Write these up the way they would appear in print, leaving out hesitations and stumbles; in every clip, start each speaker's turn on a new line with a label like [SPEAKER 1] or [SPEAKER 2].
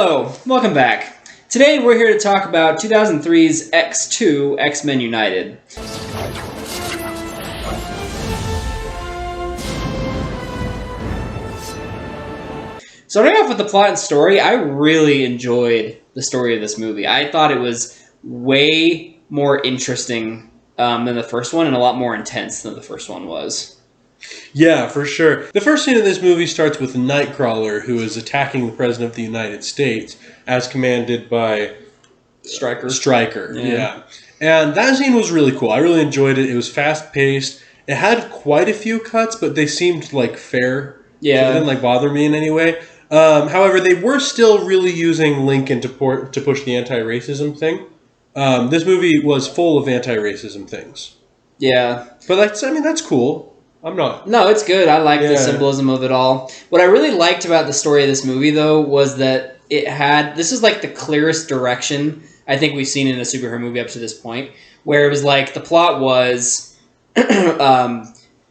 [SPEAKER 1] Hello, welcome back. Today we're here to talk about 2003's X2, X-Men United. Starting off with the plot and story, I really enjoyed the story of this movie. I thought it was way more interesting than the first one and a lot more intense than the first one was.
[SPEAKER 2] Yeah, for sure. The first scene of this movie starts with Nightcrawler, who is attacking the President of the United States, as commanded by Stryker. Yeah. And that scene was really cool. I really enjoyed it. It was fast-paced. It had quite a few cuts, but they seemed, fair.
[SPEAKER 1] Yeah.
[SPEAKER 2] So it didn't, bother me in any way. However, they were still really using Lincoln to push the anti-racism thing. This movie was full of anti-racism things.
[SPEAKER 1] Yeah.
[SPEAKER 2] But, that's cool. I'm not.
[SPEAKER 1] No, it's good. I like the symbolism of it all. What I really liked about the story of this movie, though, was that this is the clearest direction I think we've seen in a superhero movie up to this point, where it was the plot was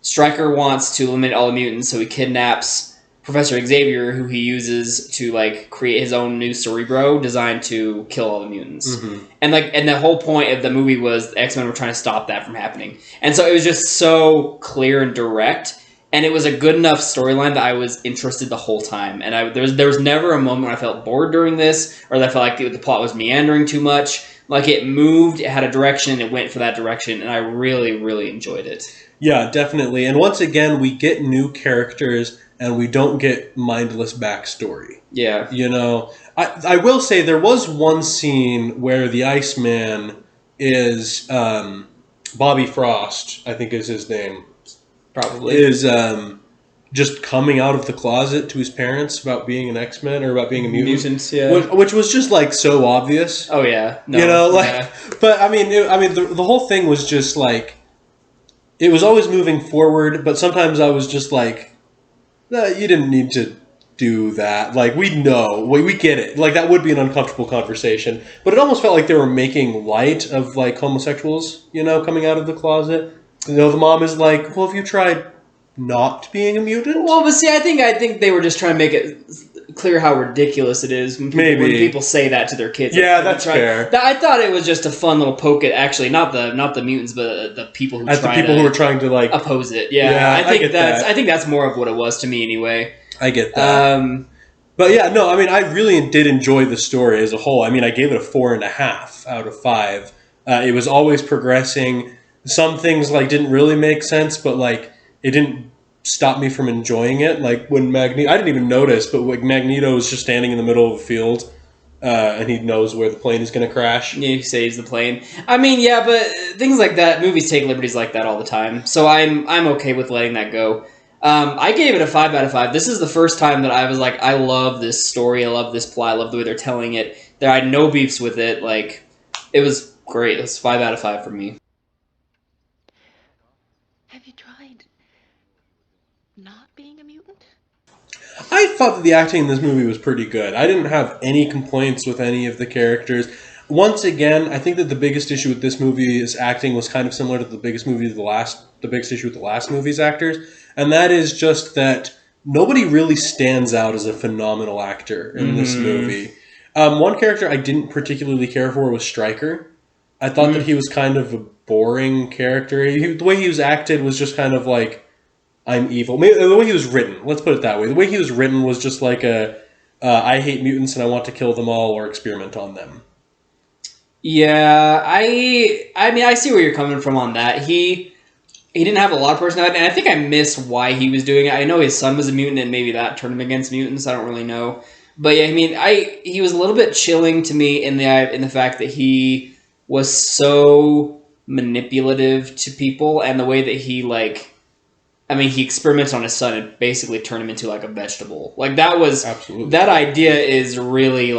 [SPEAKER 1] Stryker wants to eliminate all the mutants, so he kidnaps Professor Xavier, who he uses to create his own new Cerebro designed to kill all the mutants. Mm-hmm. And the whole point of the movie was the X-Men were trying to stop that from happening. And so it was just so clear and direct, and it was a good enough storyline that I was interested the whole time. And there was never a moment when I felt bored during this, or that I felt like the plot was meandering too much. It moved, it had a direction, it went for that direction, and I really, really enjoyed it.
[SPEAKER 2] Yeah, definitely. And once again, we get new characters, and we don't get mindless backstory.
[SPEAKER 1] Yeah.
[SPEAKER 2] I will say there was one scene where the Iceman is Bobby Frost, I think is his name.
[SPEAKER 1] Probably.
[SPEAKER 2] Is just coming out of the closet to his parents about being an X-Men or about being a mutant.
[SPEAKER 1] Mutants, yeah.
[SPEAKER 2] Which was just so obvious.
[SPEAKER 1] Oh yeah. No,
[SPEAKER 2] but the whole thing was just it was always moving forward, but sometimes I was just no, you didn't need to do that. We know. We get it. That would be an uncomfortable conversation. But it almost felt like they were making light of, homosexuals, coming out of the closet. The mom is well, have you tried not being a mutant?
[SPEAKER 1] Well, but see, I think they were just trying to make it clear how ridiculous it is when people say that to their kids.
[SPEAKER 2] Yeah, that's fair.
[SPEAKER 1] I thought it was just a fun little poke at actually not the mutants, but the people who
[SPEAKER 2] were trying to
[SPEAKER 1] oppose it. Yeah, I think that's more of what it was to me anyway.
[SPEAKER 2] I get that. But yeah, no, I really did enjoy the story as a whole. I gave it a 4.5 out of 5. It was always progressing. Some things didn't really make sense, but it didn't stop me from enjoying it. When Magneto, I didn't even notice, but Magneto is just standing in the middle of a field, and he knows where the plane is going to crash.
[SPEAKER 1] Yeah, he saves the plane. Yeah, but things like that, movies take liberties like that all the time. So I'm okay with letting that go. I gave it a 5 out of 5. This is the first time that I was I love this story, I love this plot, I love the way they're telling it. There I had no beefs with it. It was great. It was 5 out of 5 for me.
[SPEAKER 3] Have you tried not being a mutant?
[SPEAKER 2] I thought that the acting in this movie was pretty good. I didn't have any complaints with any of the characters. Once again, I think that the biggest issue with this movie's acting was kind of similar to the biggest issue with the last movie's actors, and that is just that nobody really stands out as a phenomenal actor in this movie. One character I didn't particularly care for was Stryker. I thought that he was kind of a boring character. The way he was acted was just kind of I'm evil. Maybe the way he was written, let's put it that way. The way he was written was just I hate mutants and I want to kill them all or experiment on them.
[SPEAKER 1] Yeah, I see where you're coming from on that. He didn't have a lot of personality, and I think I miss why he was doing it. I know his son was a mutant, and maybe that turned him against mutants. I don't really know, but yeah, he was a little bit chilling to me in the fact that he was so manipulative to people, and the way that he he experiments on his son and basically turned him into a vegetable. That idea is really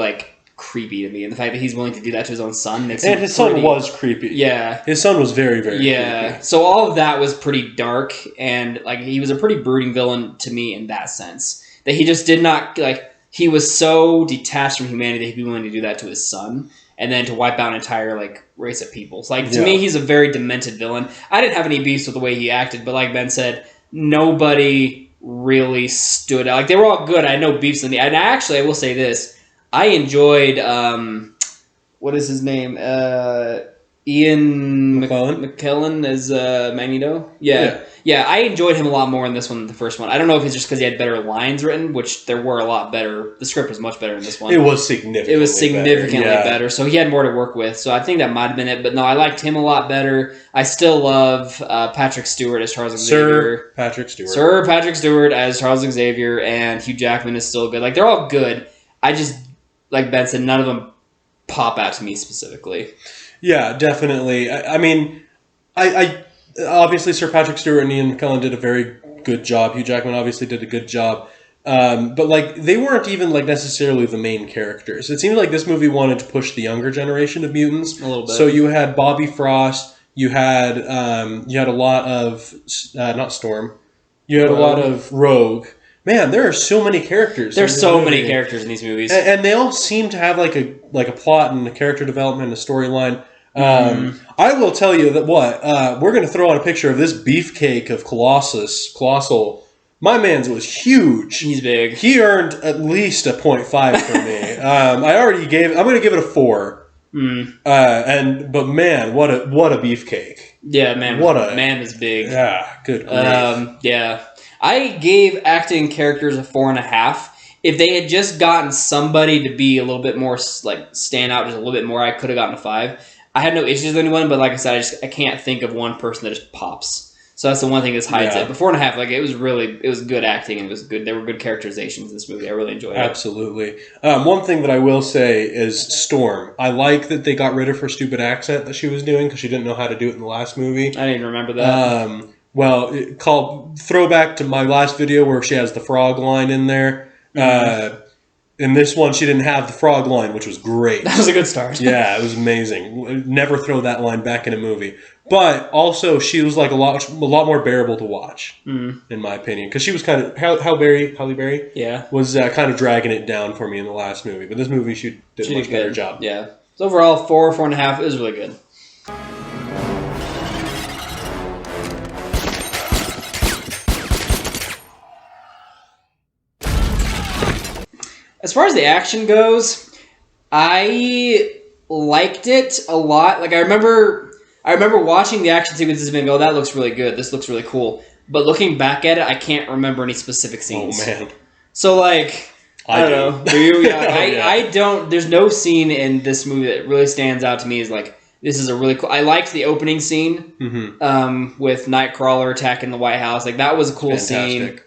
[SPEAKER 1] creepy to me, and the fact that he's willing to do that to his own son makes him
[SPEAKER 2] his son was creepy.
[SPEAKER 1] Yeah,
[SPEAKER 2] his son was very, very creepy.
[SPEAKER 1] So all of that was pretty dark, and he was a pretty brooding villain to me in that sense. That he just did not he was so detached from humanity that he'd be willing to do that to his son, and then to wipe out an entire race of people. So, to me, he's a very demented villain. I didn't have any beefs with the way he acted, but like Ben said, nobody really stood out. They were all good. I had no beefs in the. And actually, I will say this. I enjoyed what is his name? Ian McKellen as Magneto. Yeah, I enjoyed him a lot more in this one than the first one. I don't know if it's just because he had better lines written, which there were a lot better. The script was much better in this one.
[SPEAKER 2] It was significantly
[SPEAKER 1] better. So he had more to work with. So I think that might have been it. But no, I liked him a lot better. I still love Patrick Stewart as Charles Xavier.
[SPEAKER 2] Sir Patrick
[SPEAKER 1] Stewart as Charles Xavier, and Hugh Jackman is still good. Like, they're all good. I just, like Ben said, none of them pop out to me specifically.
[SPEAKER 2] Yeah, definitely. I mean, I obviously Sir Patrick Stewart and Ian McKellen did a very good job. Hugh Jackman obviously did a good job. But like, they weren't even like necessarily the main characters. It seemed like this movie wanted to push the younger generation of mutants
[SPEAKER 1] a little bit.
[SPEAKER 2] So you had Bobby Frost. You had a lot of not Storm. You had a lot of Rogue. Man, there are so many characters.
[SPEAKER 1] There's so many characters in these movies,
[SPEAKER 2] and they all seem to have like a plot and a character development, and a storyline. I will tell you that we're going to throw on a picture of this beefcake of Colossal. My man's was huge.
[SPEAKER 1] He's big.
[SPEAKER 2] He earned at least a 0.5 from me. I'm going to give it a 4. But man, what a beefcake.
[SPEAKER 1] Yeah, man. Man is big.
[SPEAKER 2] Yeah, good grief.
[SPEAKER 1] Yeah. I gave acting characters a 4.5. If they had just gotten somebody to be a little bit more, like, stand out just a little bit more, I could have gotten a 5. I had no issues with anyone, but like I said, I can't think of one person that just pops. So that's the one thing that hides it. But 4.5, like, it was good acting, and it was good. There were good characterizations in this movie. I really enjoyed it.
[SPEAKER 2] Absolutely. One thing that I will say is Storm. I like that they got rid of her stupid accent that she was doing because she didn't know how to do it in the last movie.
[SPEAKER 1] I didn't even remember that.
[SPEAKER 2] Throwback to my last video where she has the frog line in there. In this one, she didn't have the frog line, which was great.
[SPEAKER 1] That was a good start.
[SPEAKER 2] Yeah, it was amazing. Never throw that line back in a movie. But also, she was like a lot more bearable to watch, in my opinion, because she was kind of Halle Berry, was kind of dragging it down for me in the last movie. But this movie, she did a much better job.
[SPEAKER 1] Yeah. So overall, 4.5. It was really good. As far as the action goes, I liked it a lot. Like, I remember watching the action sequences and being, oh, that looks really good. This looks really cool. But looking back at it, I can't remember any specific scenes.
[SPEAKER 2] Oh, man.
[SPEAKER 1] So, like, I don't know. Do you? Yeah,
[SPEAKER 2] yeah.
[SPEAKER 1] I don't. There's no scene in this movie that really stands out to me as, like, this is a really cool... I liked the opening scene with Nightcrawler attacking the White House. Like, that was a cool scene.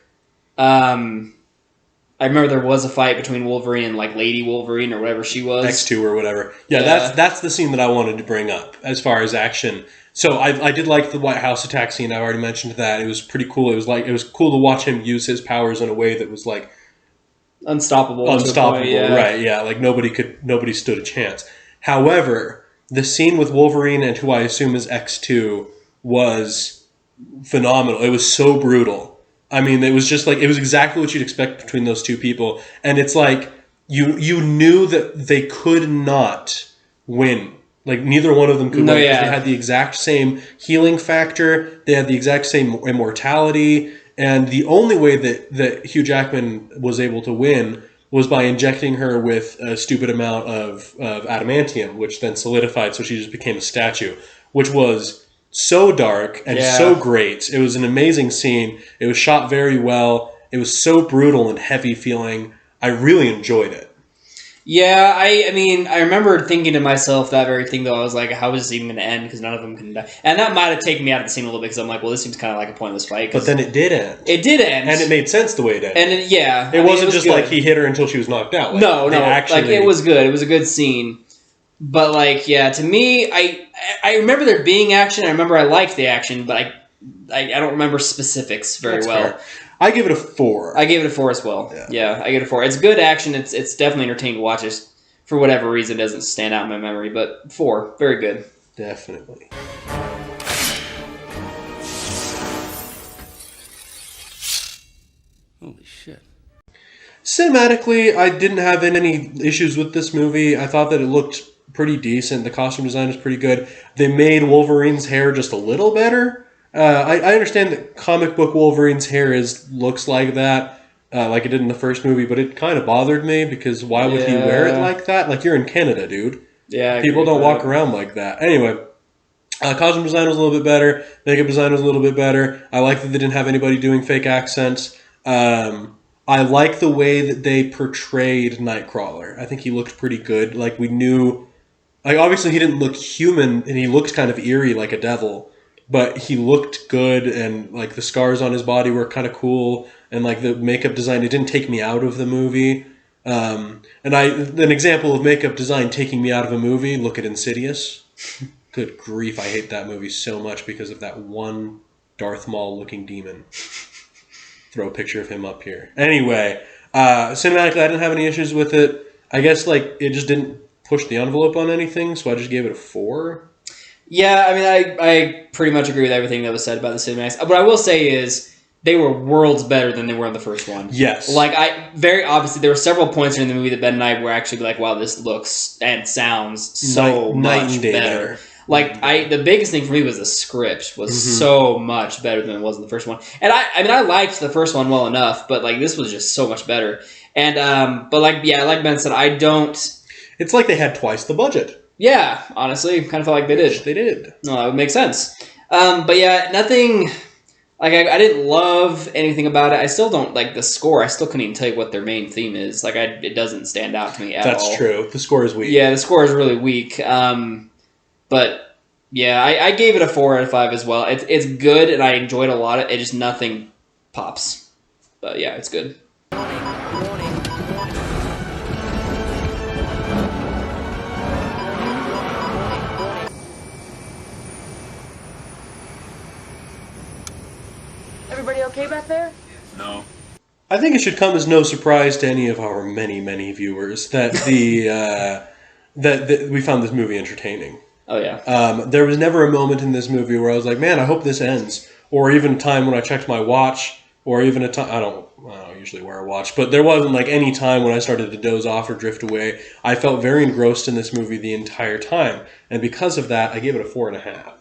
[SPEAKER 1] I remember there was a fight between Wolverine and, like, Lady Wolverine or whatever she was.
[SPEAKER 2] X2 or whatever. Yeah, that's the scene that I wanted to bring up as far as action. So I did like the White House attack scene. I already mentioned that. It was pretty cool. It was cool to watch him use his powers in a way that was, like,
[SPEAKER 1] unstoppable,
[SPEAKER 2] right? Yeah, like nobody stood a chance. However, the scene with Wolverine and who I assume is X2 was phenomenal. It was so brutal. I mean, it was just like, it was exactly what you'd expect between those two people. And it's like, you knew that they could not win. Like, neither one of them could win. They had the exact same healing factor. They had the exact same immortality. And the only way that Hugh Jackman was able to win was by injecting her with a stupid amount of adamantium, which then solidified, so she just became a statue, which was so dark and so great. It was an amazing scene. It was shot very well. It was so brutal and heavy feeling. I really enjoyed it.
[SPEAKER 1] Yeah, I mean, I remember thinking to myself that very thing, though. I was like, how is this even going to end? Because none of them can die. And that might have taken me out of the scene a little bit, because I'm like, well, this seems kind of like a pointless fight.
[SPEAKER 2] But then it did end.
[SPEAKER 1] It did end.
[SPEAKER 2] And it made sense the way it ended.
[SPEAKER 1] And
[SPEAKER 2] it wasn't just good. Like he hit her until she was knocked out. Like,
[SPEAKER 1] no. Like, it was good. It was a good scene. But, like, yeah, to me, I remember there being action. I remember I liked the action, but I don't remember specifics very well.
[SPEAKER 2] Fair. I give it a 4.
[SPEAKER 1] I gave it a 4 as well. Yeah, I give it a 4. It's good action. It's definitely entertaining to watch. It's, for whatever reason, it doesn't stand out in my memory. But 4, very good.
[SPEAKER 2] Definitely.
[SPEAKER 4] Holy shit.
[SPEAKER 2] Cinematically, I didn't have any issues with this movie. I thought that it looked pretty decent. The costume design is pretty good. They made Wolverine's hair just a little better. I understand that comic book Wolverine's hair looks like that, like it did in the first movie, but it kind of bothered me because why would he wear it
[SPEAKER 1] Yeah.
[SPEAKER 2] like that? Like, you're in Canada, dude.
[SPEAKER 1] Yeah, I
[SPEAKER 2] People
[SPEAKER 1] agree
[SPEAKER 2] don't
[SPEAKER 1] with
[SPEAKER 2] walk
[SPEAKER 1] that.
[SPEAKER 2] around like that. Anyway, costume design was a little bit better. Makeup design was a little bit better. I like that they didn't have anybody doing fake accents. I like the way that they portrayed Nightcrawler. I think he looked pretty good. Like, we knew... Like, obviously he didn't look human, and he looked kind of eerie like a devil, but he looked good, and, like, the scars on his body were kind of cool, and, like, the makeup design, it didn't take me out of the movie. And an example of makeup design taking me out of a movie, look at Insidious. Good grief, I hate that movie so much because of that one Darth Maul-looking demon. Throw a picture of him up here. Anyway, cinematically, I didn't have any issues with it. I guess, like, it just didn't push the envelope on anything, so I just gave it a 4.
[SPEAKER 1] Yeah, I mean, I pretty much agree with everything that was said about the cinematics. What I will say is they were worlds better than they were in the first one.
[SPEAKER 2] Yes.
[SPEAKER 1] Like, very obviously, there were several points in the movie that Ben and I were actually like, wow, this looks and sounds so
[SPEAKER 2] Night
[SPEAKER 1] much
[SPEAKER 2] and day
[SPEAKER 1] better. Like, the biggest thing for me was the script was so much better than it was in the first one. And I mean, I liked the first one well enough, but, like, this was just so much better. And, but, like, yeah, like Ben said, I don't...
[SPEAKER 2] It's like they had twice the budget.
[SPEAKER 1] Yeah, honestly, kind of felt like they did.
[SPEAKER 2] They did.
[SPEAKER 1] No, that would make sense. But yeah, nothing... Like, I didn't love anything about it. I still don't like the score. I still couldn't even tell you what their main theme is. Like, it doesn't stand out to me at all.
[SPEAKER 2] That's true. The score is weak.
[SPEAKER 1] Yeah, the score is really weak. But yeah, I gave it a 4 out of 5 as well. It's good, and I enjoyed a lot of it. Just nothing pops. But yeah, it's good.
[SPEAKER 4] Everybody okay back there?
[SPEAKER 5] No.
[SPEAKER 2] I think it should come as no surprise to any of our many, many viewers that that we found this movie entertaining.
[SPEAKER 1] Oh yeah.
[SPEAKER 2] There was never a moment in this movie where I was like, man, I hope this ends. Or even a time when I checked my watch, or even a time, I don't usually wear a watch, but there wasn't like any time when I started to doze off or drift away. I felt very engrossed in this movie the entire time. And because of that, I gave it a 4.5.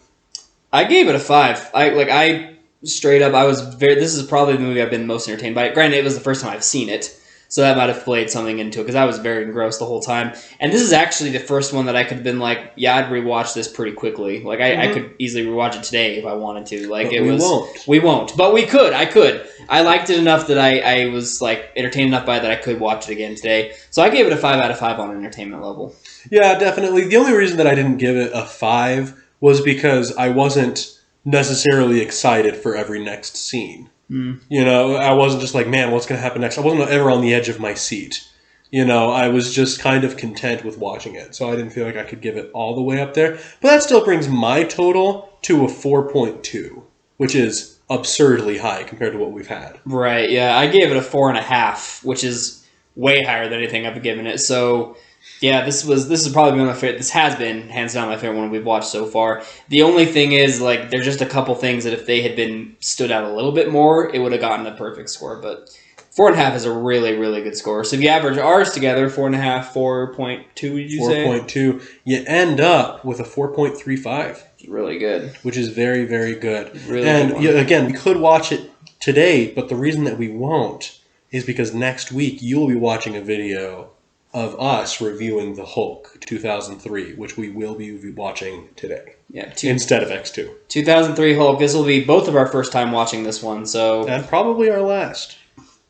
[SPEAKER 1] I gave it a 5. Straight up, this is probably the movie I've been most entertained by. Granted, it was the first time I've seen it, so that might have played something into it, because I was very engrossed the whole time. And this is actually the first one that I could have been like, yeah, I'd rewatch this pretty quickly. Like, I could easily rewatch it today if I wanted to. Like,
[SPEAKER 2] But we won't.
[SPEAKER 1] But we could. I could. I liked it enough that I was, like, entertained enough by it that I could watch it again today. So I gave it a 5 out of 5 on an entertainment level.
[SPEAKER 2] Yeah, definitely. The only reason that I didn't give it a 5 was because I wasn't necessarily excited for every next scene. You know, I wasn't just like, man, what's going to happen next? I wasn't ever on the edge of my seat. You know, I was just kind of content with watching it. So I didn't feel like I could give it all the way up there. But that still brings my total to a 4.2, which is absurdly high compared to what we've had.
[SPEAKER 1] Right, yeah. I gave it a 4.5, which is way higher than anything I've given it. So, yeah, this is probably been my favorite. This has been, hands down, my favorite one we've watched so far. The only thing is, like, there's just a couple things that if they had been stood out a little bit more, it would have gotten a perfect score. But 4.5 is a really, really good score. So if you average ours together, 4.5, 4.2, did you say?
[SPEAKER 2] 4.2. You end up with a 4.35.
[SPEAKER 1] It's really good.
[SPEAKER 2] Which is very, very good.
[SPEAKER 1] Really
[SPEAKER 2] and
[SPEAKER 1] good one.
[SPEAKER 2] yeah, again, we could watch it today, but the reason that we won't is because next week you'll be watching a video of us reviewing The Hulk 2003, which we will be watching today.
[SPEAKER 1] Yeah,
[SPEAKER 2] Instead of X2.
[SPEAKER 1] 2003 Hulk. This will be both of our first time watching this one, so...
[SPEAKER 2] And probably our last.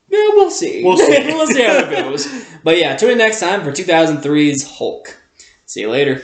[SPEAKER 1] Yeah, we'll see.
[SPEAKER 2] We'll see.
[SPEAKER 1] We'll see how it goes. But yeah, tune in next time for 2003's Hulk. See you later.